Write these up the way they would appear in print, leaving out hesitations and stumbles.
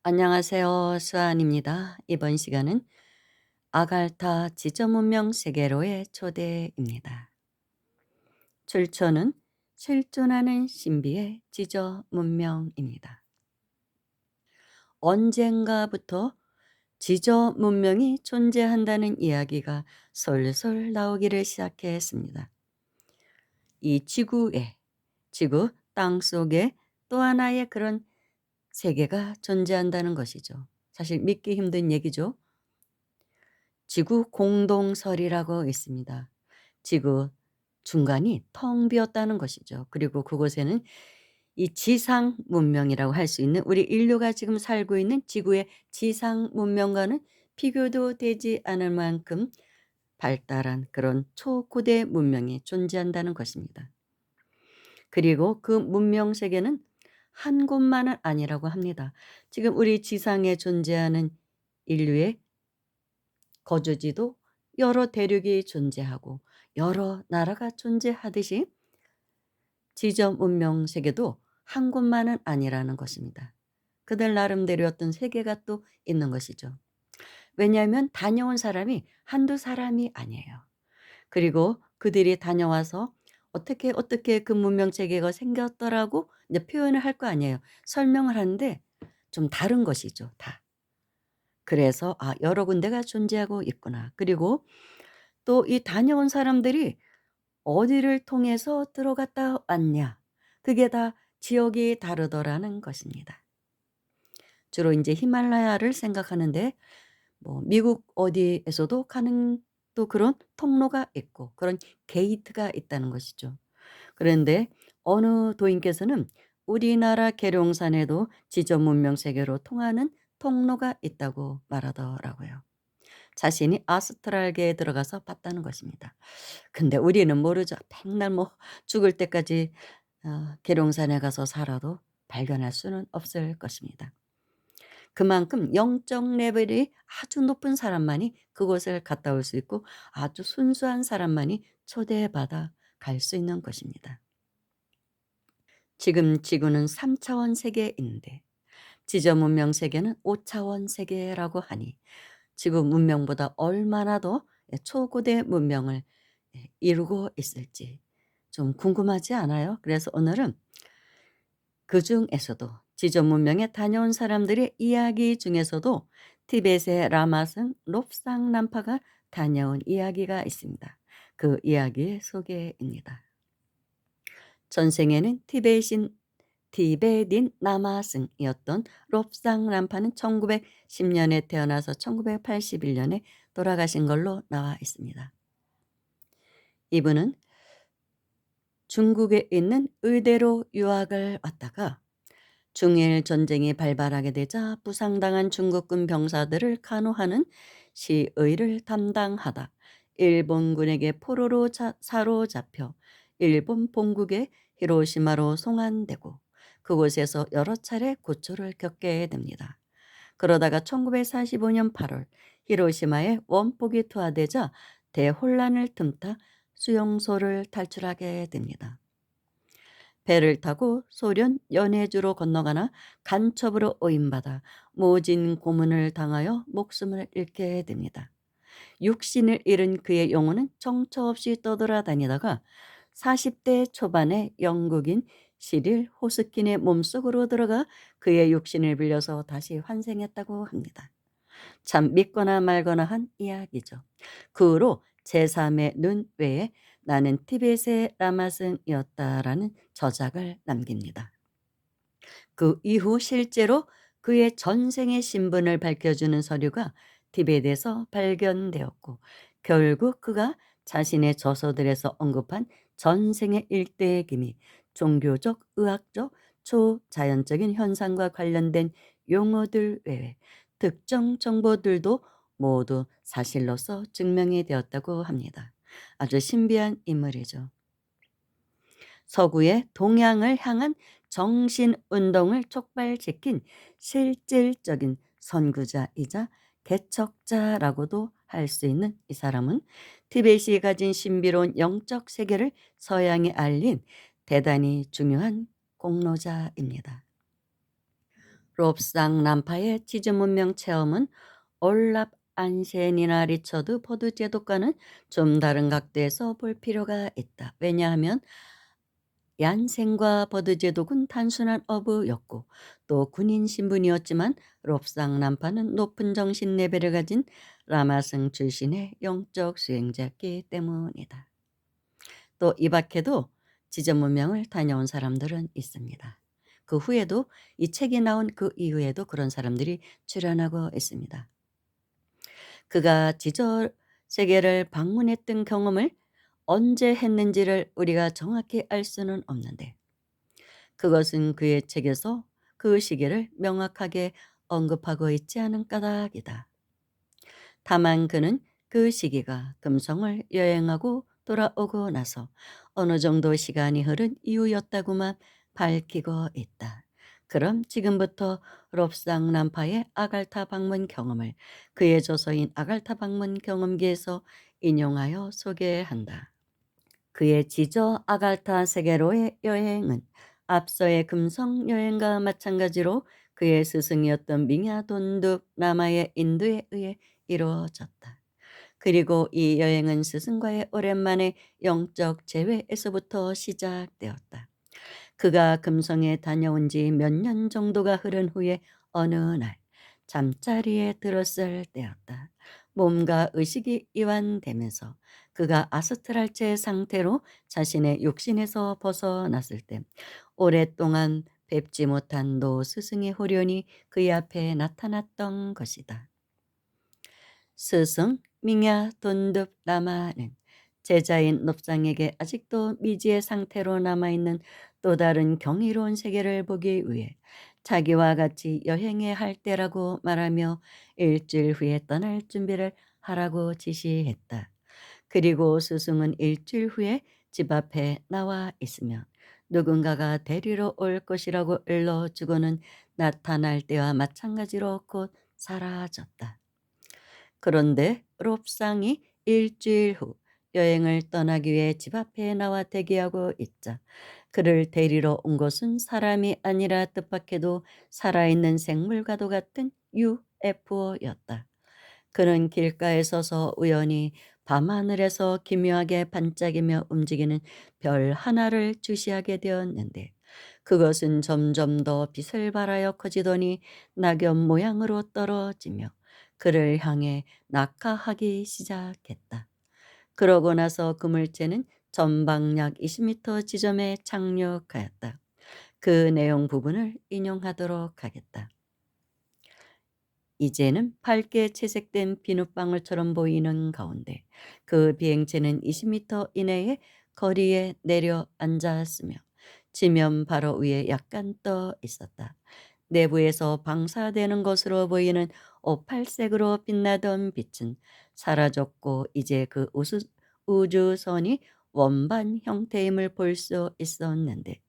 안녕하세요. 수아입니다. 이번 시간은 아갈타 지저문명 세계로의 초대입니다. 출처는 실존하는 신비의 지저문명입니다. 언젠가부터 지저문명이 존재한다는 이야기가 솔솔 나오기를 시작했습니다. 이 지구 땅 속에 또 하나의 그런 세계가 존재한다는 것이죠. 사실 믿기 힘든 얘기죠. 지구 공동설이라고 있습니다. 지구 중간이 텅 비었다는 것이죠. 그리고 그곳에는 이 지상 문명이라고 할 수 있는 우리 인류가 지금 살고 있는 지구의 지상 문명과는 비교도 되지 않을 만큼 발달한 그런 초고대 문명이 존재한다는 것입니다. 그리고 그 문명 세계는 한 곳만은 아니라고 합니다. 지금 우리 지상에 존재하는 인류의 거주지도 여러 대륙이 존재하고 여러 나라가 존재하듯이 지점 문명 세계도 한 곳만은 아니라는 것입니다. 그들 나름대로 어떤 세계가 또 있는 것이죠. 왜냐하면 다녀온 사람이 한두 사람이 아니에요. 그리고 그들이 다녀와서 어떻게 그 문명 체계가 생겼더라고 이제 표현을 할 거 아니에요. 설명을 하는데 좀 다른 것이죠, 다. 그래서 여러 군데가 존재하고 있구나. 그리고 또 이 다녀온 사람들이 어디를 통해서 들어갔다 왔냐. 그게 다 지역이 다르더라는 것입니다. 주로 이제 히말라야를 생각하는데 뭐 미국 어디에서도 가는 또 그런 통로가 있고 그런 게이트가 있다는 것이죠. 그런데 어느 도인께서는 우리나라 계룡산에도 지저 문명 세계로 통하는 통로가 있다고 말하더라고요. 자신이 아스트랄계에 들어가서 봤다는 것입니다. 근데 우리는 모르죠. 백날 뭐 죽을 때까지 계룡산에 가서 살아도 발견할 수는 없을 것입니다. 그만큼 영적 레벨이 아주 높은 사람만이 그곳을 갔다 올 수 있고 아주 순수한 사람만이 초대받아 갈 수 있는 것입니다. 지금 지구는 3차원 세계인데 지저 문명 세계는 5차원 세계라고 하니 지구 문명보다 얼마나 더 초고대 문명을 이루고 있을지 좀 궁금하지 않아요? 그래서 오늘은 그중에서도 지저 문명에 다녀온 사람들의 이야기 중에서도 티벳의 라마승 롭상 람파가 다녀온 이야기가 있습니다. 그 이야기의 소개입니다. 전생에는 티베딘 나마승이었던 롭상 람파는 1910년에 태어나서 1981년에 돌아가신 걸로 나와 있습니다. 이분은 중국에 있는 의대로 유학을 왔다가 중일 전쟁이 발발하게 되자 부상당한 중국군 병사들을 간호하는 시의를 담당하다 일본군에게 포로로 사로잡혀 일본 본국의 히로시마로 송환되고 그곳에서 여러 차례 고초를 겪게 됩니다. 그러다가 1945년 8월 히로시마에 원폭이 투하되자 대혼란을 틈타 수용소를 탈출하게 됩니다. 배를 타고 소련 연해주로 건너가나 간첩으로 오인받아 모진 고문을 당하여 목숨을 잃게 됩니다. 육신을 잃은 그의 영혼은 정처 없이 떠돌아다니다가 40대 초반의 영국인 시릴 호스킨의 몸속으로 들어가 그의 육신을 빌려서 다시 환생했다고 합니다. 참 믿거나 말거나 한 이야기죠. 그 후로 제3의 눈 외에 나는 티벳의 라마승이었다라는 저작을 남깁니다. 그 이후 실제로 그의 전생의 신분을 밝혀주는 서류가 티벳에서 발견되었고 결국 그가 자신의 저서들에서 언급한 전생의 일대의 기미, 종교적, 의학적, 초자연적인 현상과 관련된 용어들 외에 특정 정보들도 모두 사실로서 증명이 되었다고 합니다. 아주 신비한 인물이죠. 서구의 동양을 향한 정신운동을 촉발시킨 실질적인 선구자이자 개척자라고도 할 수 있는 이 사람은 티벳이 가진 신비로운 영적 세계를 서양에 알린 대단히 중요한 공로자입니다. 롭상 난파의 지저 문명 체험은 올랍 안센이나 리처드 버드 제독과는 좀 다른 각도에서 볼 필요가 있다. 왜냐하면 얀센과 버드 제독은 단순한 어부였고 또 군인 신분이었지만 롭상 난파는 높은 정신 레벨을 가진 라마승 출신의 영적 수행자였기 때문이다. 또 이 밖에도 지저 문명을 다녀온 사람들은 있습니다. 그 후에도 이 책이 나온 그 이후에도 그런 사람들이 출연하고 있습니다. 그가 지저 세계를 방문했던 경험을 언제 했는지를 우리가 정확히 알 수는 없는데 그것은 그의 책에서 그 시기를 명확하게 언급하고 있지 않은 까닭이다. 다만 그는 그 시기가 금성을 여행하고 돌아오고 나서 어느 정도 시간이 흐른 이후였다고만 밝히고 있다. 그럼 지금부터 롭상 난파의 아갈타 방문 경험을 그의 저서인 아갈타 방문 경험기에서 인용하여 소개한다. 그의 지저 아갈타 세계로의 여행은 앞서의 금성 여행과 마찬가지로 그의 스승이었던 밍야돈둑 라마의 인도에 의해 이루어졌다. 그리고 이 여행은 스승과의 오랜만의 영적 재회에서부터 시작되었다. 그가 금성에 다녀온 지 몇 년 정도가 흐른 후에 어느 날 잠자리에 들었을 때였다. 몸과 의식이 이완되면서 그가 아스트랄체 상태로 자신의 육신에서 벗어났을 때 오랫동안 뵙지 못한 노 스승의 호련이 그의 앞에 나타났던 것이다. 스승 밍야 돈득 라마는 제자인 롭상에게 아직도 미지의 상태로 남아있는 또 다른 경이로운 세계를 보기 위해 자기와 같이 여행해야 할 때라고 말하며 일주일 후에 떠날 준비를 하라고 지시했다. 그리고 스승은 일주일 후에 집 앞에 나와 있으며 누군가가 데리러 올 것이라고 일러주고는 나타날 때와 마찬가지로 곧 사라졌다. 그런데 롭상이 일주일 후 여행을 떠나기 위해 집 앞에 나와 대기하고 있자 그를 데리러 온 것은 사람이 아니라 뜻밖에도 살아있는 생물과도 같은 UFO였다. 그는 길가에 서서 우연히 밤하늘에서 기묘하게 반짝이며 움직이는 별 하나를 주시하게 되었는데 그것은 점점 더 빛을 발하여 커지더니 낙엽 모양으로 떨어지며 그를 향해 낙하하기 시작했다. 그러고 나서 그 물체는 전방 약 20m 지점에 착륙하였다. 그 내용 부분을 인용하도록 하겠다. 이제는 밝게 채색된 비눗방울처럼 보이는 가운데 그 비행체는 20m 이내의 거리에 내려 앉았으며 지면 바로 위에 약간 떠 있었다. 내부에서 방사되는 것으로 보이는 오팔색으로 빛나던 빛은 사라졌고 이제 그 우주선이 원반 형태임을 볼 수 있었는데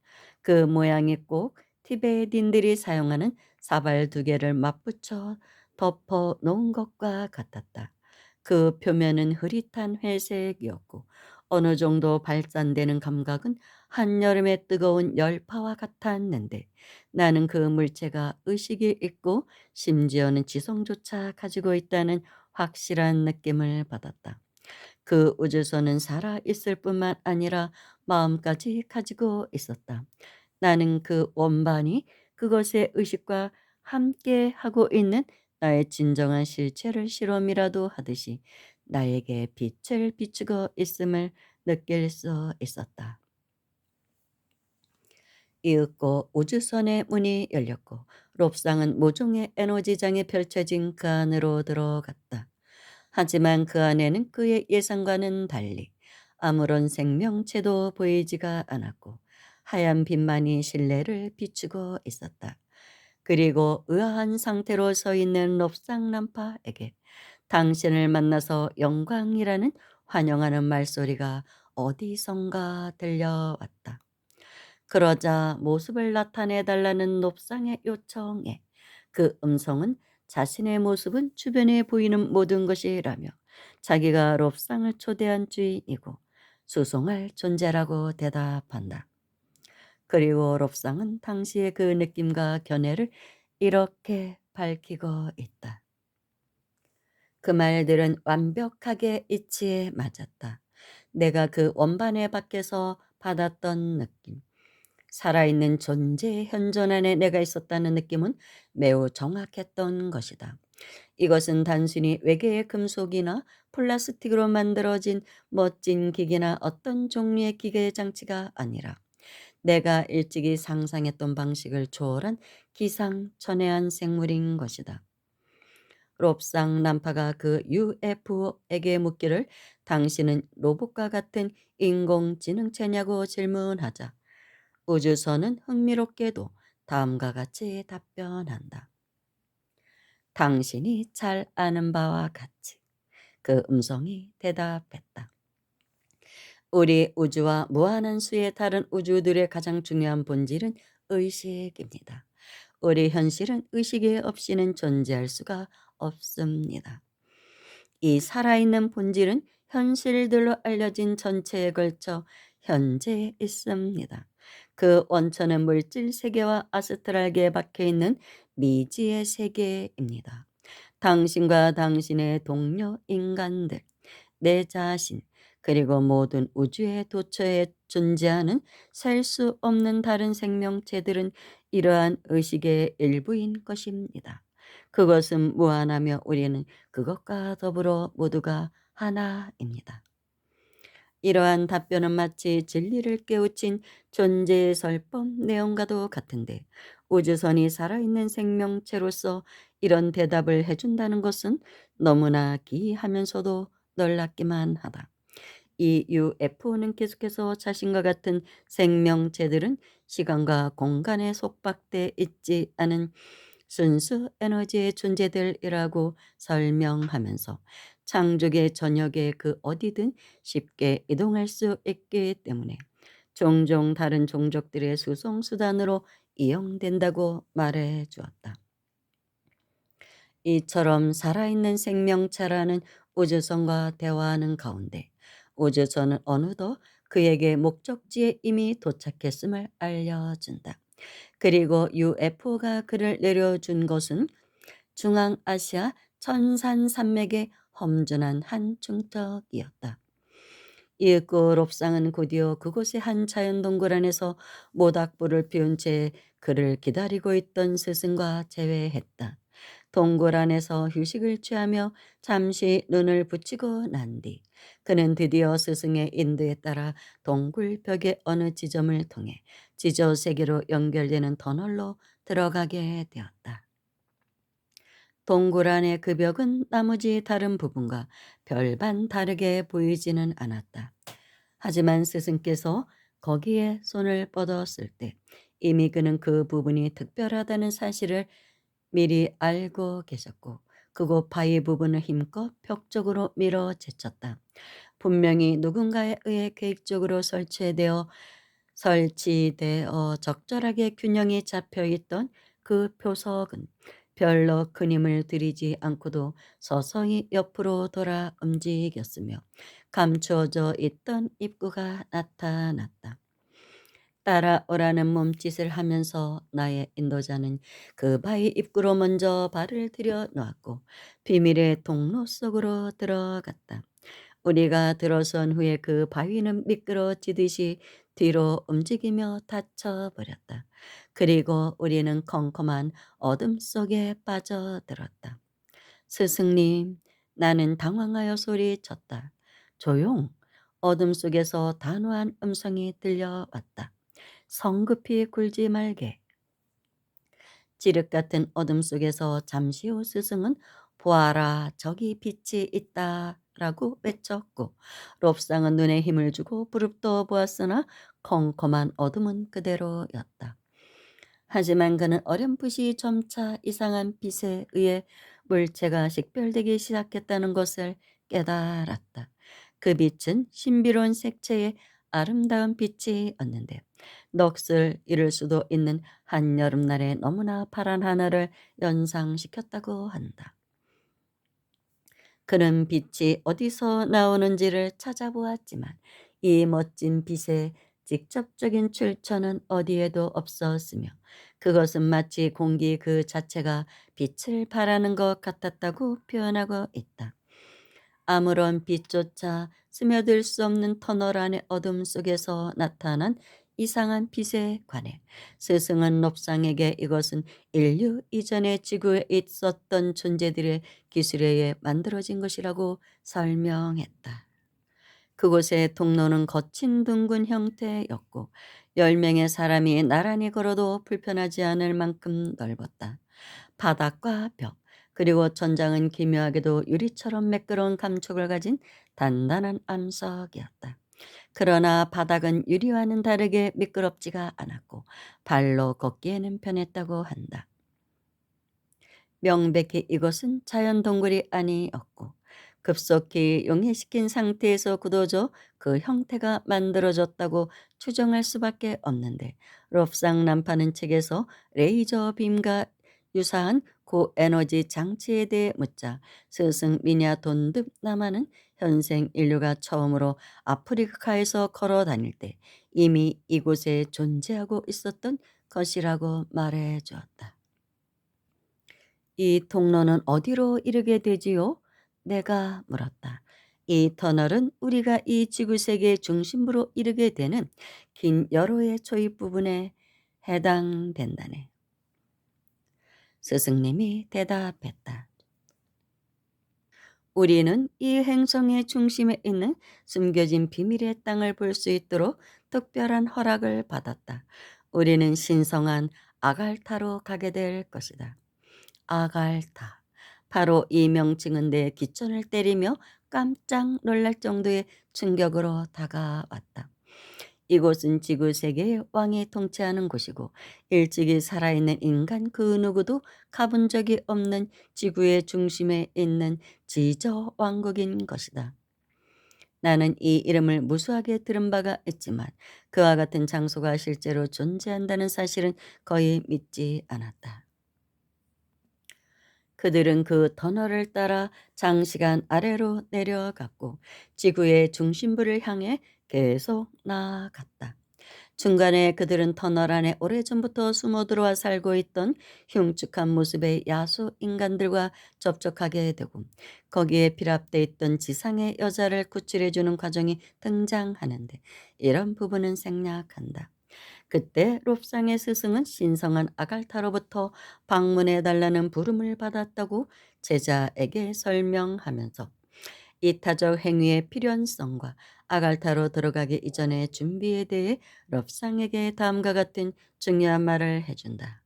그 모양이 꼭 티베딘들이 사용하는 사발 두 개를 맞붙여 덮어 놓은 것과 같았다. 그 표면은 흐릿한 회색이었고 어느 정도 발산되는 감각은 한여름의 뜨거운 열파와 같았는데 나는 그 물체가 의식이 있고 심지어는 지성조차 가지고 있다는 확실한 느낌을 받았다. 그 우주선은 살아 있을 뿐만 아니라 마음까지 가지고 있었다. 나는 그 원반이 그것의 의식과 함께 하고 있는 나의 진정한 실체를 실험이라도 하듯이 나에게 빛을 비추고 있음을 느낄 수 있었다. 이윽고 우주선의 문이 열렸고 롭상은 모종의 에너지장이 펼쳐진 그 안으로 들어갔다. 하지만 그 안에는 그의 예상과는 달리 아무런 생명체도 보이지가 않았고 하얀 빛만이 실내를 비추고 있었다. 그리고 의아한 상태로 서 있는 롭상난파에게 당신을 만나서 영광이라는 환영하는 말소리가 어디선가 들려왔다. 그러자 모습을 나타내 달라는 롭상의 요청에 그 음성은 자신의 모습은 주변에 보이는 모든 것이라며 자기가 롭상을 초대한 주인이고 수송할 존재라고 대답한다. 그리고 롭상은 당시의 그 느낌과 견해를 이렇게 밝히고 있다. 그 말들은 완벽하게 이치에 맞았다. 내가 그 원반의 밖에서 받았던 느낌, 살아있는 존재의 현존 안에 내가 있었다는 느낌은 매우 정확했던 것이다. 이것은 단순히 외계의 금속이나 플라스틱으로 만들어진 멋진 기계나 어떤 종류의 기계 장치가 아니라 내가 일찍이 상상했던 방식을 초월한 기상천외한 생물인 것이다. 롭상 람파가 그 UFO에게 묻기를 당신은 로봇과 같은 인공지능체냐고 질문하자 우주선은 흥미롭게도 다음과 같이 답변한다. 당신이 잘 아는 바와 같이. 그 음성이 대답했다. 우리 우주와 무한한 수의 다른 우주들의 가장 중요한 본질은 의식입니다. 우리 현실은 의식이 없이는 존재할 수가 없습니다. 이 살아있는 본질은 현실들로 알려진 전체에 걸쳐 현재에 있습니다. 그 원천은 물질 세계와 아스트랄계에 박혀 있는 미지의 세계입니다. 당신과 당신의 동료 인간들, 내 자신, 그리고 모든 우주의 도처에 존재하는 셀 수 없는 다른 생명체들은 이러한 의식의 일부인 것입니다. 그것은 무한하며 우리는 그것과 더불어 모두가 하나입니다. 이러한 답변은 마치 진리를 깨우친 존재의 설법 내용과도 같은데 우주선이 살아있는 생명체로서 이런 대답을 해준다는 것은 너무나 기이하면서도 놀랍기만 하다. 이 UFO는 계속해서 자신과 같은 생명체들은 시간과 공간에 속박돼 있지 않은 순수 에너지의 존재들이라고 설명하면서 창조의 전역에 그 어디든 쉽게 이동할 수 있기 때문에 종종 다른 종족들의 수송수단으로 이용된다고 말해 주었다. 이처럼 살아있는 생명체라는 우주선과 대화하는 가운데 우주선은 어느덧 그에게 목적지에 이미 도착했음을 알려준다. 그리고 UFO가 그를 내려준 것은 중앙아시아 천산산맥의 험준한 한 중턱이었다. 이윽고 롭상은 곧이어 그곳의 한 자연동굴 안에서 모닥불을 피운 채 그를 기다리고 있던 스승과 재회했다. 동굴 안에서 휴식을 취하며 잠시 눈을 붙이고 난 뒤 그는 드디어 스승의 인도에 따라 동굴 벽의 어느 지점을 통해 지저 세계로 연결되는 터널로 들어가게 되었다. 동굴 안의 그 벽은 나머지 다른 부분과 별반 다르게 보이지는 않았다. 하지만 스승께서 거기에 손을 뻗었을 때 이미 그는 그 부분이 특별하다는 사실을 미리 알고 계셨고 그곳 바위 부분을 힘껏 벽 쪽으로 밀어 제쳤다. 분명히 누군가에 의해 계획적으로 설치되어 적절하게 균형이 잡혀 있던 그 표석은 별로 큰 힘을 들이지 않고도 서서히 옆으로 돌아 움직였으며 감추어져 있던 입구가 나타났다. 따라오라는 몸짓을 하면서 나의 인도자는 그 바위 입구로 먼저 발을 들여 놓았고 비밀의 통로 속으로 들어갔다. 우리가 들어선 후에 그 바위는 미끄러지듯이 뒤로 움직이며 닫혀버렸다. 그리고 우리는 컴컴한 어둠 속에 빠져들었다. 스승님, 나는 당황하여 소리쳤다. 조용! 어둠 속에서 단호한 음성이 들려왔다. 성급히 굴지 말게. 찌륵 같은 어둠 속에서 잠시 후 스승은 보아라 저기 빛이 있다 라고 외쳤고 롭상은 눈에 힘을 주고 부릅떠 보았으나 컴컴한 어둠은 그대로였다. 하지만 그는 어렴풋이 점차 이상한 빛에 의해 물체가 식별되기 시작했다는 것을 깨달았다. 그 빛은 신비로운 색채의 아름다운 빛이었는데 넋을 잃을 수도 있는 한여름날의 너무나 파란 하늘을 연상시켰다고 한다. 그는 빛이 어디서 나오는지를 찾아보았지만 이 멋진 빛의 직접적인 출처는 어디에도 없었으며 그것은 마치 공기 그 자체가 빛을 발하는 것 같았다고 표현하고 있다. 아무런 빛조차 스며들 수 없는 터널 안의 어둠 속에서 나타난 이상한 빛에 관해 스승은 롭상에게 이것은 인류 이전의 지구에 있었던 존재들의 기술에 의해 만들어진 것이라고 설명했다. 그곳의 통로는 거친 둥근 형태였고 10명의 사람이 나란히 걸어도 불편하지 않을 만큼 넓었다. 바닥과 벽, 그리고 천장은 기묘하게도 유리처럼 매끄러운 감촉을 가진 단단한 암석이었다. 그러나 바닥은 유리와는 다르게 미끄럽지가 않았고 발로 걷기에는 편했다고 한다. 명백히 이것은 자연 동굴이 아니었고 급속히 용해시킨 상태에서 굳어져 그 형태가 만들어졌다고 추정할 수밖에 없는데, 롭상 난파는 책에서 레이저 빔과 유사한 고에너지 장치에 대해 묻자 스승 미냐 돈듭 나마는 현생 인류가 처음으로 아프리카에서 걸어 다닐 때 이미 이곳에 존재하고 있었던 것이라고 말해 주었다. 이 통로는 어디로 이르게 되지요? 내가 물었다. 이 터널은 우리가 이 지구 세계의 중심부로 이르게 되는 긴 여로의 초입 부분에 해당된다네. 스승님이 대답했다. 우리는 이 행성의 중심에 있는 숨겨진 비밀의 땅을 볼 수 있도록 특별한 허락을 받았다. 우리는 신성한 아갈타로 가게 될 것이다. 아갈타. 바로 이 명칭은 내 기천을 때리며 깜짝 놀랄 정도의 충격으로 다가왔다. 이곳은 지구 세계의 왕이 통치하는 곳이고 일찍이 살아있는 인간 그 누구도 가본 적이 없는 지구의 중심에 있는 지저 왕국인 것이다. 나는 이 이름을 무수하게 들은 바가 있지만 그와 같은 장소가 실제로 존재한다는 사실은 거의 믿지 않았다. 그들은 그 터널을 따라 장시간 아래로 내려갔고 지구의 중심부를 향해 계속 나아갔다. 중간에 그들은 터널 안에 오래전부터 숨어 들어와 살고 있던 흉측한 모습의 야수 인간들과 접촉하게 되고 거기에 필합돼 있던 지상의 여자를 구출해주는 과정이 등장하는데, 이런 부분은 생략한다. 그때 롭상의 스승은 신성한 아갈타로부터 방문해 달라는 부름을 받았다고 제자에게 설명하면서 이타적 행위의 필연성과 아갈타로 들어가기 이전의 준비에 대해 럽상에게 다음과 같은 중요한 말을 해준다.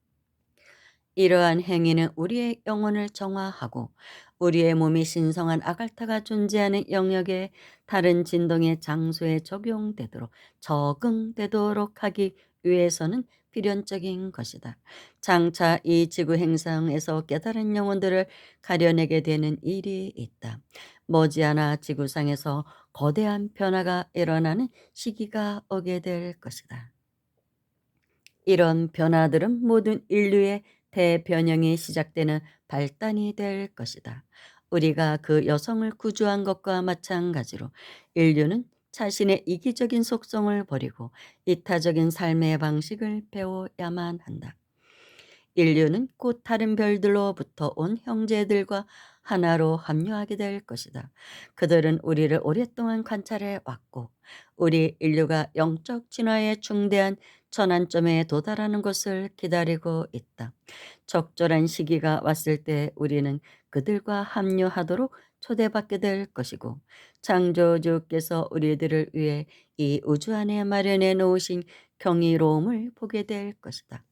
이러한 행위는 우리의 영혼을 정화하고 우리의 몸이 신성한 아갈타가 존재하는 영역의 다른 진동의 장소에 적용되도록 적응되도록 하기 위해서는 필연적인 것이다. 장차 이 지구 행성에서 깨달은 영혼들을 가려내게 되는 일이 있다. 머지않아 지구상에서 거대한 변화가 일어나는 시기가 오게 될 것이다. 이런 변화들은 모든 인류의 대변형이 시작되는 발단이 될 것이다. 우리가 그 여성을 구조한 것과 마찬가지로 인류는 자신의 이기적인 속성을 버리고 이타적인 삶의 방식을 배워야만 한다. 인류는 곧 다른 별들로부터 온 형제들과 하나로 합류하게 될 것이다. 그들은 우리를 오랫동안 관찰해 왔고 우리 인류가 영적 진화의 중대한 전환점에 도달하는 것을 기다리고 있다. 적절한 시기가 왔을 때 우리는 그들과 합류하도록 초대받게 될 것이고 창조주께서 우리들을 위해 이 우주 안에 마련해 놓으신 경이로움을 보게 될 것이다.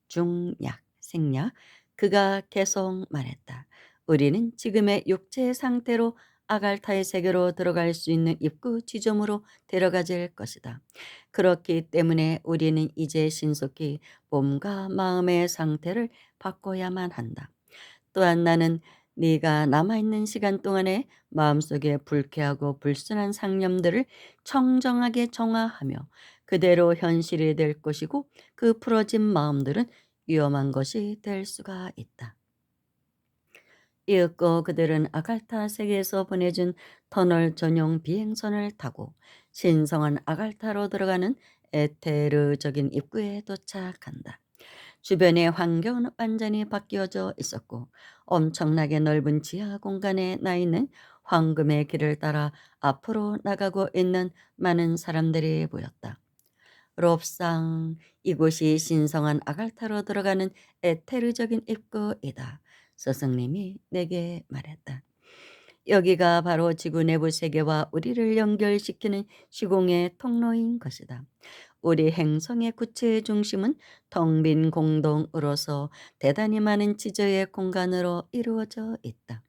중약, 생략. 그가 계속 말했다. 우리는 지금의 육체의 상태로 아갈타의 세계로 들어갈 수 있는 입구 지점으로 데려가질 것이다. 그렇기 때문에 우리는 이제 신속히 몸과 마음의 상태를 바꿔야만 한다. 또한 나는 네가 남아있는 시간 동안에 마음속에 불쾌하고 불순한 상념들을 청정하게 정화하며 그대로 현실이 될 것이고 그 풀어진 마음들은 위험한 것이 될 수가 있다. 이윽고 그들은 아갈타 세계에서 보내준 터널 전용 비행선을 타고 신성한 아갈타로 들어가는 에테르적인 입구에 도착한다. 주변의 환경은 완전히 바뀌어져 있었고 엄청나게 넓은 지하 공간에 나 있는 황금의 길을 따라 앞으로 나가고 있는 많은 사람들이 보였다. 롭상, 이곳이 신성한 아갈타로 들어가는 에테르적인 입구이다. 스승님이 내게 말했다. 여기가 바로 지구 내부 세계와 우리를 연결시키는 시공의 통로인 것이다. 우리 행성의 구체의 중심은 텅 빈 공동으로서 대단히 많은 지저의 공간으로 이루어져 있다.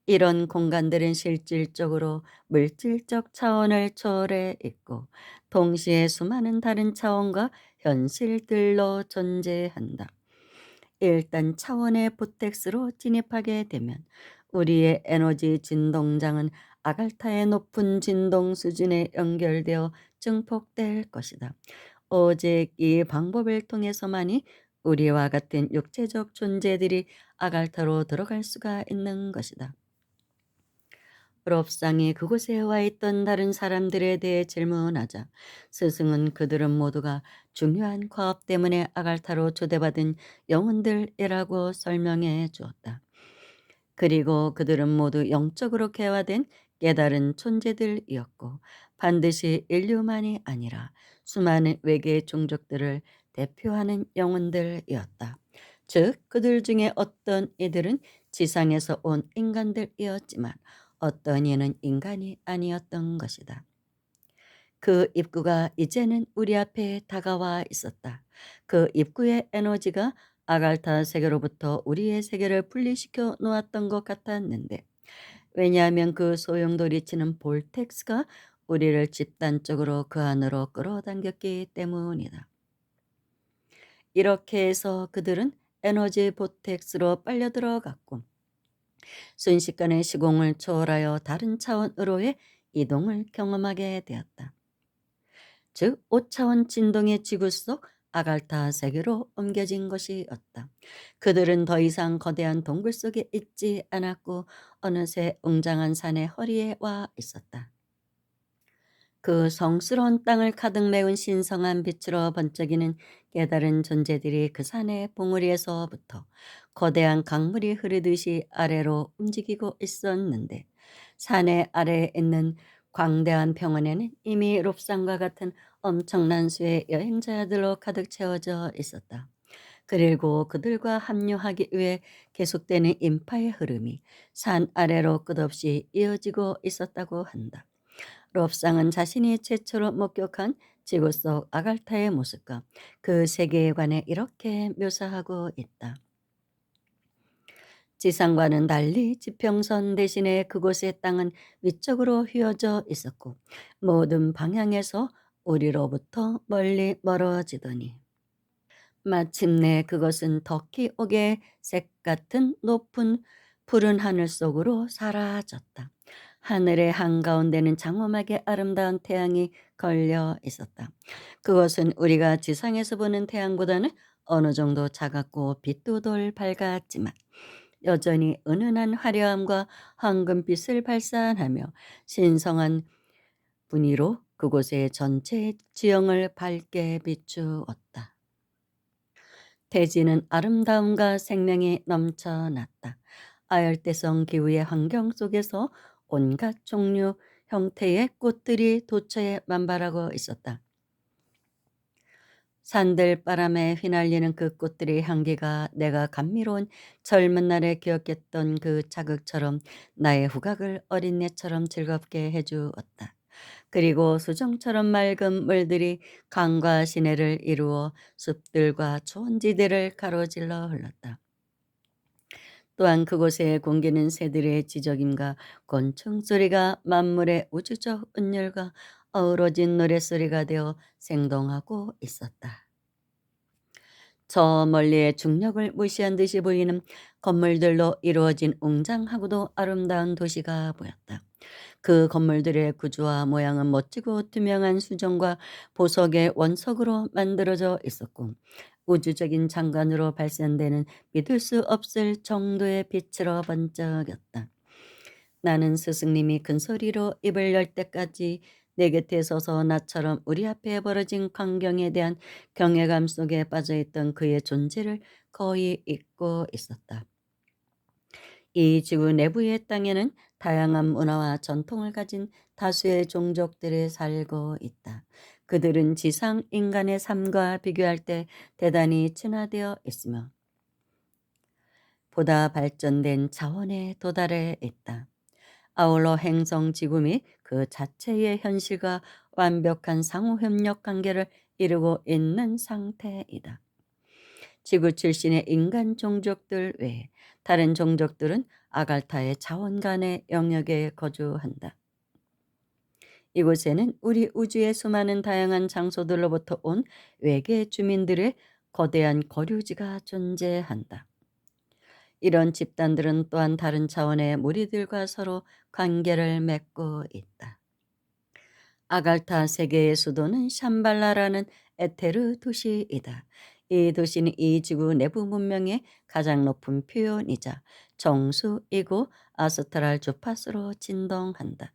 이런 공간들은 실질적으로 물질적 차원을 초월해 있고 동시에 수많은 다른 차원과 현실들로 존재한다. 일단 차원의 보텍스로 진입하게 되면 우리의 에너지 진동장은 아갈타의 높은 진동 수준에 연결되어 증폭될 것이다. 오직 이 방법을 통해서만이 우리와 같은 육체적 존재들이 아갈타로 들어갈 수가 있는 것이다. 롭상이 그곳에 와 있던 다른 사람들에 대해 질문하자 스승은 그들은 모두가 중요한 과업 때문에 아갈타로 초대받은 영혼들이라고 설명해 주었다. 그리고 그들은 모두 영적으로 개화된 깨달은 존재들이었고 반드시 인류만이 아니라 수많은 외계 종족들을 대표하는 영혼들이었다. 즉 그들 중에 어떤 이들은 지상에서 온 인간들이었지만 어떤 이는 인간이 아니었던 것이다. 그 입구가 이제는 우리 앞에 다가와 있었다. 그 입구의 에너지가 아갈타 세계로부터 우리의 세계를 분리시켜 놓았던 것 같았는데 왜냐하면 그 소용돌이치는 볼텍스가 우리를 집단적으로 그 안으로 끌어당겼기 때문이다. 이렇게 해서 그들은 에너지 보텍스로 빨려 들어갔고 순식간에 시공을 초월하여 다른 차원으로의 이동을 경험하게 되었다. 즉 5차원 진동의 지구 속 아갈타 세계로 옮겨진 것이었다. 그들은 더 이상 거대한 동굴 속에 있지 않았고 어느새 웅장한 산의 허리에 와 있었다. 그 성스러운 땅을 가득 메운 신성한 빛으로 번쩍이는 깨달은 존재들이 그 산의 봉우리에서부터 거대한 강물이 흐르듯이 아래로 움직이고 있었는데 산의 아래에 있는 광대한 평원에는 이미 롭산과 같은 엄청난 수의 여행자들로 가득 채워져 있었다. 그리고 그들과 합류하기 위해 계속되는 인파의 흐름이 산 아래로 끝없이 이어지고 있었다고 한다. 롭상은 자신이 최초로 목격한 지구 속 아갈타의 모습과 그 세계에 관해 이렇게 묘사하고 있다. 지상과는 달리 지평선 대신에 그곳의 땅은 위쪽으로 휘어져 있었고 모든 방향에서 우리로부터 멀리 멀어지더니 마침내 그것은 덕히 옥의 색 같은 높은 푸른 하늘 속으로 사라졌다. 하늘의 한가운데는 장엄하게 아름다운 태양이 걸려 있었다. 그것은 우리가 지상에서 보는 태양보다는 어느 정도 작았고 빛도 덜 밝았지만 여전히 은은한 화려함과 황금빛을 발산하며 신성한 분위로 그곳의 전체 지형을 밝게 비추었다. 대지는 아름다움과 생명이 넘쳐났다. 아열대성 기후의 환경 속에서 온갖 종류 형태의 꽃들이 도처에 만발하고 있었다. 산들바람에 휘날리는 그 꽃들의 향기가 내가 감미로운 젊은 날에 기억했던 그 자극처럼 나의 후각을 어린애처럼 즐겁게 해주었다. 그리고 수정처럼 맑은 물들이 강과 시내를 이루어 숲들과 초원지대를 가로질러 흘렀다. 또한 그곳의 공기는 새들의 지저김과 곤충 소리가 만물의 우주적 은율과 어우러진 노랫소리가 되어 생동하고 있었다. 저 멀리의 중력을 무시한 듯이 보이는 건물들로 이루어진 웅장하고도 아름다운 도시가 보였다. 그 건물들의 구조와 모양은 멋지고 투명한 수정과 보석의 원석으로 만들어져 있었고 우주적인 장관으로 발산되는 믿을 수 없을 정도의 빛으로 번쩍였다. 나는 스승님이 큰 소리로 입을 열 때까지 내 곁에 서서 나처럼 우리 앞에 벌어진 광경에 대한 경외감 속에 빠져있던 그의 존재를 거의 잊고 있었다. 이 지구 내부의 땅에는 다양한 문화와 전통을 가진 다수의 종족들이 살고 있다. 그들은 지상 인간의 삶과 비교할 때 대단히 진화되어 있으며 보다 발전된 차원에 도달해 있다. 아울러 행성 지구 및 그 자체의 현실과 완벽한 상호협력 관계를 이루고 있는 상태이다. 지구 출신의 인간 종족들 외에 다른 종족들은 아갈타의 자원간의 영역에 거주한다. 이곳에는 우리 우주의 수많은 다양한 장소들로부터 온 외계 주민들의 거대한 거류지가 존재한다. 이런 집단들은 또한 다른 차원의 무리들과 서로 관계를 맺고 있다. 아갈타 세계의 수도는 샴발라라는 에테르 도시이다. 이 도시는 이 지구 내부 문명의 가장 높은 표현이자 정수이고 아스트랄 주파수로 진동한다.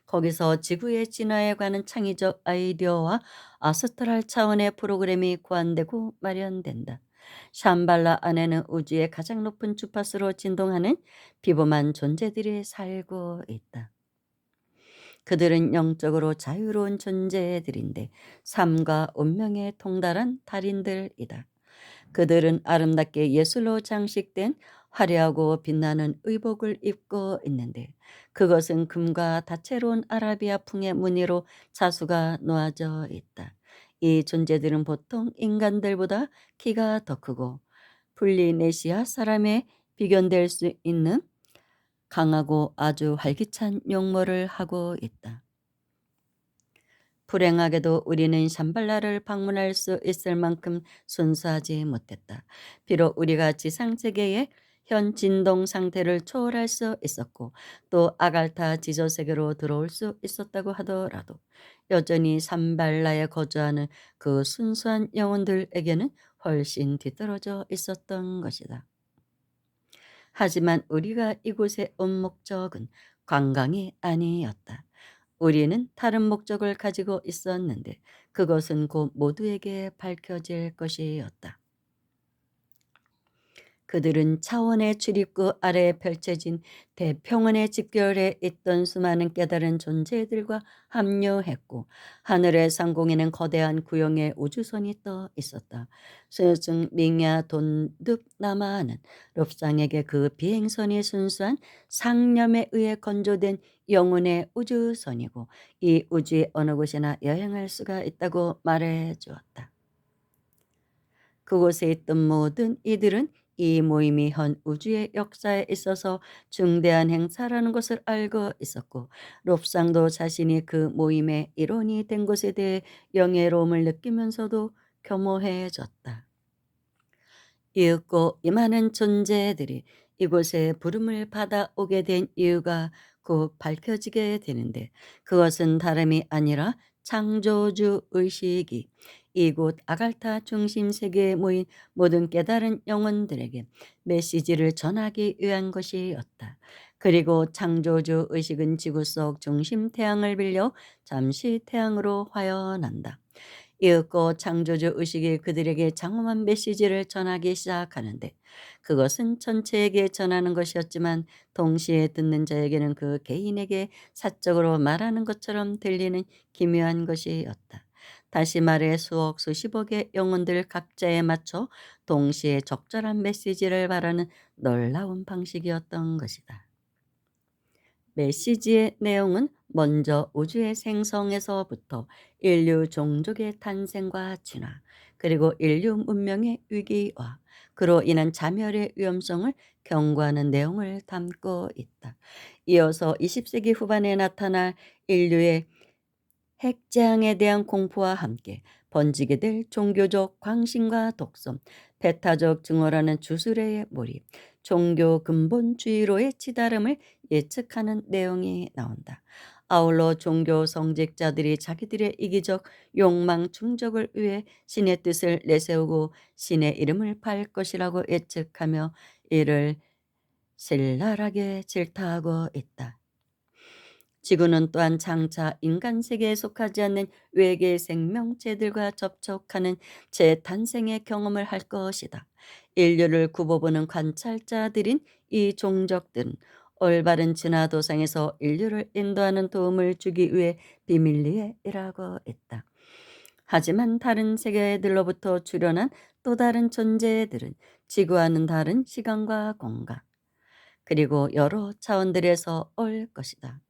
거기서 지구의 진화에 관한 창의적 아이디어와 아스트랄 차원의 프로그램이 고안되고 마련된다. 샴발라 안에는 우주의 가장 높은 주파수로 진동하는 비범한 존재들이 살고 있다. 그들은 영적으로 자유로운 존재들인데 삶과 운명에 통달한 달인들이다. 그들은 아름답게 예술로 장식된 화려하고 빛나는 의복을 입고 있는데 그것은 금과 다채로운 아라비아풍의 무늬로 자수가 놓아져 있다. 이 존재들은 보통 인간들보다 키가 더 크고 폴리네시아 사람에 비견될 수 있는 강하고 아주 활기찬 용모를 하고 있다. 불행하게도 우리는 샴발라를 방문할 수 있을 만큼 순수하지 못했다. 비록 우리가 지상세계의 현 진동 상태를 초월할 수 있었고 또 아갈타 지저세계로 들어올 수 있었다고 하더라도 여전히 샴발라에 거주하는 그 순수한 영혼들에게는 훨씬 뒤떨어져 있었던 것이다. 하지만 우리가 이곳에 온 목적은 관광이 아니었다. 우리는 다른 목적을 가지고 있었는데 그것은 곧 모두에게 밝혀질 것이었다. 그들은 차원의 출입구 아래에 펼쳐진 대평원에 직결해 있던 수많은 깨달은 존재들과 합류했고 하늘의 상공에는 거대한 구형의 우주선이 떠 있었다. 스승 밍야 돈둡 나마는 롭상에게 그 비행선이 순수한 상념에 의해 건조된 영혼의 우주선이고 이 우주의 어느 곳이나 여행할 수가 있다고 말해 주었다. 그곳에 있던 모든 이들은 이 모임이 현 우주의 역사에 있어서 중대한 행사라는 것을 알고 있었고 롭상도 자신이 그 모임의 일원이 된 것에 대해 영예로움을 느끼면서도 겸허해졌다. 이윽고 이 많은 존재들이 이곳에 부름을 받아오게 된 이유가 곧 밝혀지게 되는데 그것은 다름이 아니라 창조주 의식이 이곳 아갈타 중심 세계에 모인 모든 깨달은 영혼들에게 메시지를 전하기 위한 것이었다. 그리고 창조주 의식은 지구 속 중심 태양을 빌려 잠시 태양으로 화연한다. 이윽고 창조주 의식이 그들에게 장엄한 메시지를 전하기 시작하는데 그것은 전체에게 전하는 것이었지만 동시에 듣는 자에게는 그 개인에게 사적으로 말하는 것처럼 들리는 기묘한 것이었다. 다시 말해 수억 수십억의 영혼들 각자에 맞춰 동시에 적절한 메시지를 바라는 놀라운 방식이었던 것이다. 메시지의 내용은 먼저 우주의 생성에서부터 인류 종족의 탄생과 진화, 그리고 인류 문명의 위기와 그로 인한 자멸의 위험성을 경고하는 내용을 담고 있다. 이어서 20세기 후반에 나타날 인류의 핵재앙에 대한 공포와 함께 번지게 될 종교적 광신과 독선, 배타적 증오라는 주술의 몰입, 종교 근본주의로의 치달음을 예측하는 내용이 나온다. 아울러 종교 성직자들이 자기들의 이기적 욕망 충족을 위해 신의 뜻을 내세우고 신의 이름을 팔 것이라고 예측하며 이를 신랄하게 질타하고 있다. 지구는 또한 장차 인간 세계에 속하지 않는 외계 생명체들과 접촉하는 재탄생의 경험을 할 것이다. 인류를 굽어보는 관찰자들인 이 종족들은 올바른 진화 도상에서 인류를 인도하는 도움을 주기 위해 비밀리에 일하고 있다. 하지만 다른 세계들로부터 출현한 또 다른 존재들은 지구와는 다른 시간과 공간, 그리고 여러 차원들에서 올 것이다.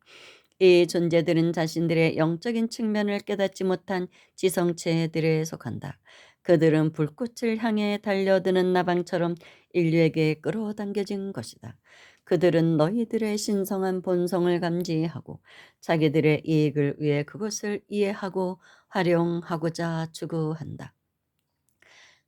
이 존재들은 자신들의 영적인 측면을 깨닫지 못한 지성체들에 속한다. 그들은 불꽃을 향해 달려드는 나방처럼 인류에게 끌어당겨진 것이다. 그들은 너희들의 신성한 본성을 감지하고 자기들의 이익을 위해 그것을 이해하고 활용하고자 추구한다.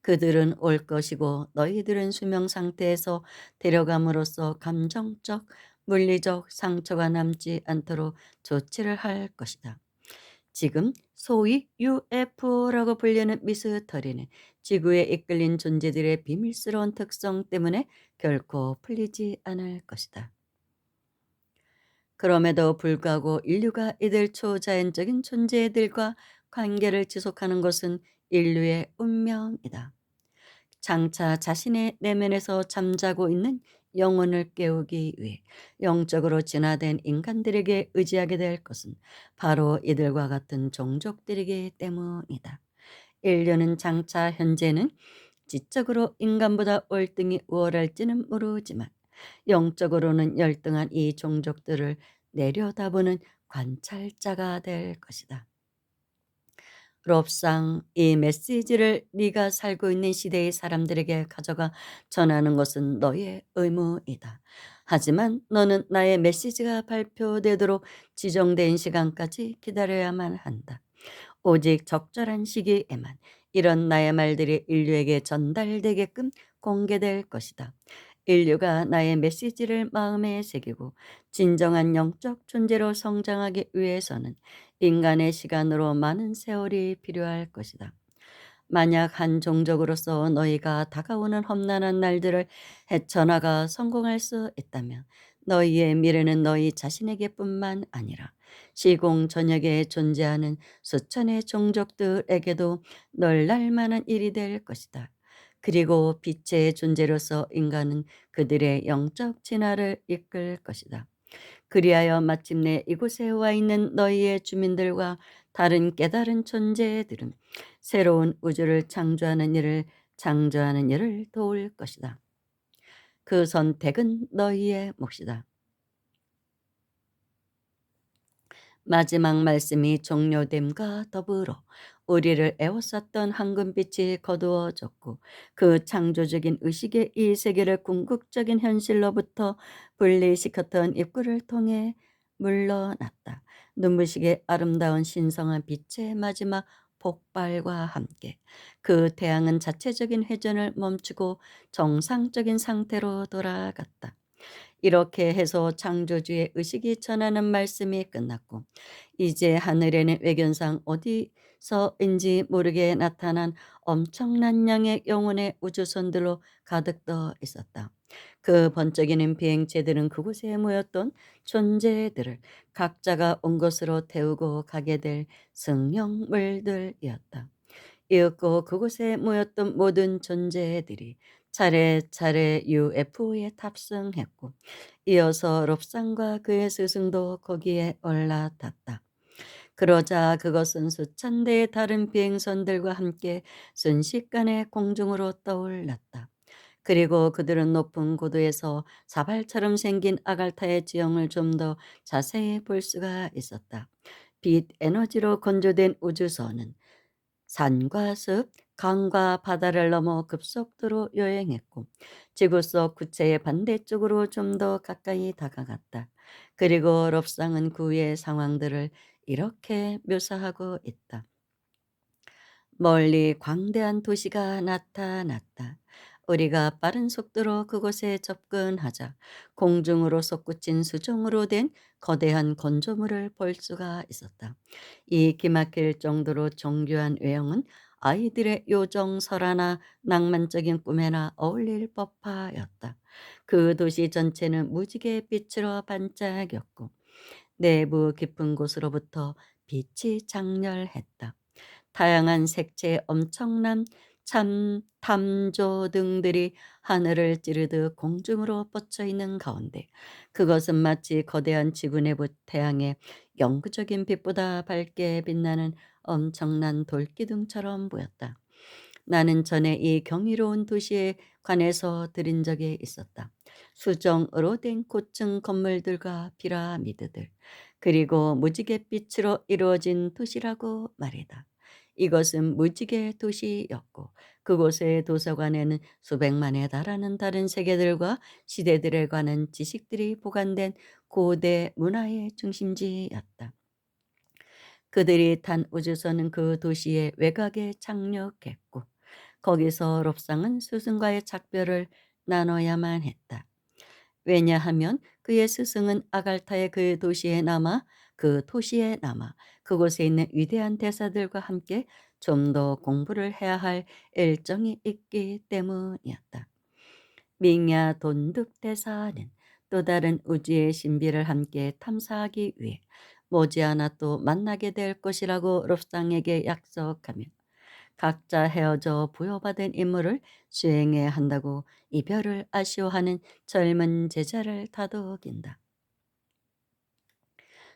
그들은 올 것이고 너희들은 수명 상태에서 데려감으로써 감정적, 물리적 상처가 남지 않도록 조치를 할 것이다. 지금 소위 UFO라고 불리는 미스터리는 지구에 이끌린 존재들의 비밀스러운 특성 때문에 결코 풀리지 않을 것이다. 그럼에도 불구하고 인류가 이들 초자연적인 존재들과 관계를 지속하는 것은 인류의 운명이다. 장차 자신의 내면에서 잠자고 있는 영혼을 깨우기 위해 영적으로 진화된 인간들에게 의지하게 될 것은 바로 이들과 같은 종족들이기 때문이다. 인류는 장차 현재는 지적으로 인간보다 월등히 우월할지는 모르지만 영적으로는 열등한 이 종족들을 내려다보는 관찰자가 될 것이다. 롭상, 이 메시지를 네가 살고 있는 시대의 사람들에게 가져가 전하는 것은 너의 의무이다. 하지만 너는 나의 메시지가 발표되도록 지정된 시간까지 기다려야만 한다. 오직 적절한 시기에만 이런 나의 말들이 인류에게 전달되게끔 공개될 것이다. 인류가 나의 메시지를 마음에 새기고 진정한 영적 존재로 성장하기 위해서는 인간의 시간으로 많은 세월이 필요할 것이다. 만약 한 종족으로서 너희가 다가오는 험난한 날들을 헤쳐나가 성공할 수 있다면 너희의 미래는 너희 자신에게뿐만 아니라 시공 전역에 존재하는 수천의 종족들에게도 놀랄 만한 일이 될 것이다. 그리고 빛의 존재로서 인간은 그들의 영적 진화를 이끌 것이다. 그리하여 마침내 이곳에 와 있는 너희의 주민들과 다른 깨달은 존재들은 새로운 우주를 창조하는 일을 도울 것이다. 그 선택은 너희의 몫이다. 마지막 말씀이 종료됨과 더불어 우리를 애워쌌던 황금빛이 거두어졌고 그 창조적인 의식의 이 세계를 궁극적인 현실로부터 분리시켰던 입구를 통해 물러났다. 눈부시게 아름다운 신성한 빛의 마지막 폭발과 함께 그 태양은 자체적인 회전을 멈추고 정상적인 상태로 돌아갔다. 이렇게 해서 창조주의 의식이 전하는 말씀이 끝났고 이제 하늘에는 외견상 어디서인지 모르게 나타난 엄청난 양의 영혼의 우주선들로 가득 떠 있었다. 그 번쩍이는 비행체들은 그곳에 모였던 존재들을 각자가 온 곳으로 태우고 가게 될 승용물들이었다. 이윽고 그곳에 모였던 모든 존재들이 차례차례 UFO에 탑승했고 이어서 롭상과 그의 스승도 거기에 올라탔다. 그러자 그것은 수천 대의 다른 비행선들과 함께 순식간에 공중으로 떠올랐다. 그리고 그들은 높은 고도에서 사발처럼 생긴 아갈타의 지형을 좀 더 자세히 볼 수가 있었다. 빛 에너지로 건조된 우주선은 산과 습, 강과 바다를 넘어 급속도로 여행했고 지구 속 구체의 반대쪽으로 좀 더 가까이 다가갔다. 그리고 롭상은 그 위의 상황들을 이렇게 묘사하고 있다. 멀리 광대한 도시가 나타났다. 우리가 빠른 속도로 그곳에 접근하자 공중으로 솟구친 수정으로 된 거대한 건조물을 볼 수가 있었다. 이 기막힐 정도로 정교한 외형은 아이들의 요정설화나 낭만적인 꿈에나 어울릴 법하였다. 그 도시 전체는 무지개 빛으로 반짝였고 내부 깊은 곳으로부터 빛이 장렬했다. 다양한 색채의 엄청난 참 탐조등들이 하늘을 찌르듯 공중으로 뻗쳐 있는 가운데 그것은 마치 거대한 지구 내부 태양의 영구적인 빛보다 밝게 빛나는 엄청난 돌기둥처럼 보였다. 나는 전에 이 경이로운 도시에 관해서 들은 적이 있었다. 수정으로 된 고층 건물들과 피라미드들, 그리고 무지갯빛으로 이루어진 도시라고 말이다. 이것은 무지개 도시였고 그곳의 도서관에는 수백만에 달하는 다른 세계들과 시대들에 관한 지식들이 보관된 고대 문화의 중심지였다. 그들이 탄 우주선은 그 도시의 외곽에 착륙했고 거기서 롭상은 스승과의 작별을 나눠야만 했다. 왜냐하면 그의 스승은 아갈타의 그 도시에 남아 그곳에 있는 위대한 대사들과 함께 좀 더 공부를 해야 할 일정이 있기 때문이었다. 밍야 돈둑 대사는 또 다른 우주의 신비를 함께 탐사하기 위해 머지않아 또 만나게 될 것이라고 롭상에게 약속하며 각자 헤어져 부여받은 임무를 수행해야 한다고 이별을 아쉬워하는 젊은 제자를 다독인다.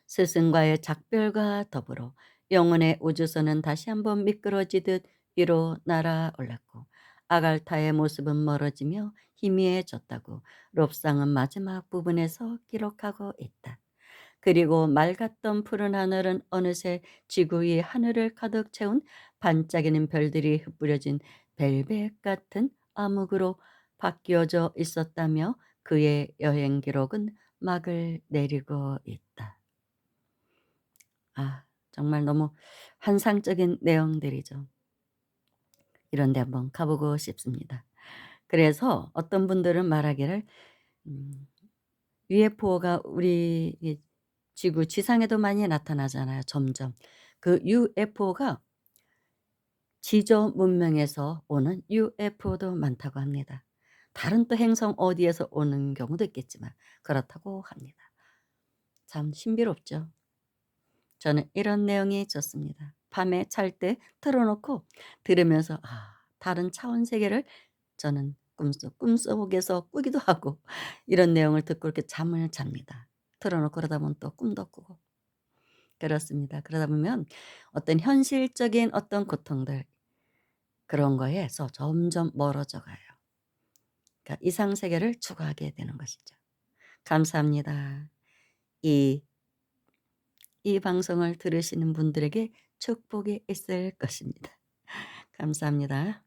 스승과의 작별과 더불어 영혼의 우주선은 다시 한번 미끄러지듯 위로 날아올랐고 아갈타의 모습은 멀어지며 희미해졌다고 롭상은 마지막 부분에서 기록하고 있다. 그리고 맑았던 푸른 하늘은 어느새 지구 위 하늘을 가득 채운 반짝이는 별들이 흩뿌려진 벨벳 같은 암흑으로 바뀌어져 있었다며 그의 여행 기록은 막을 내리고 있다. 아, 정말 너무 환상적인 내용들이죠. 이런 데 한번 가보고 싶습니다. 그래서 어떤 분들은 말하기를 음 UFO가 우리 이 지구 지상에도 많이 나타나잖아요, 점점. 그 UFO가 지저 문명에서 오는 UFO도 많다고 합니다. 다른 또 행성 어디에서 오는 경우도 있겠지만 그렇다고 합니다. 참 신비롭죠. 저는 이런 내용이 좋습니다. 밤에 잘 때 틀어 놓고 들으면서 다른 차원 세계를 저는 꿈속에서 꾸기도 하고 이런 내용을 듣고 이렇게 잠을 잡니다. 틀어 놓고 그러다 보면 또 꿈도 꾸고. 그렇습니다. 그러다 보면 어떤 현실적인 어떤 고통들 그런 거에서 점점 멀어져 가요. 그러니까 이상 세계를 추구하게 되는 것이죠. 감사합니다. 이 이 방송을 들으시는 분들에게 축복이 있을 것입니다. 감사합니다.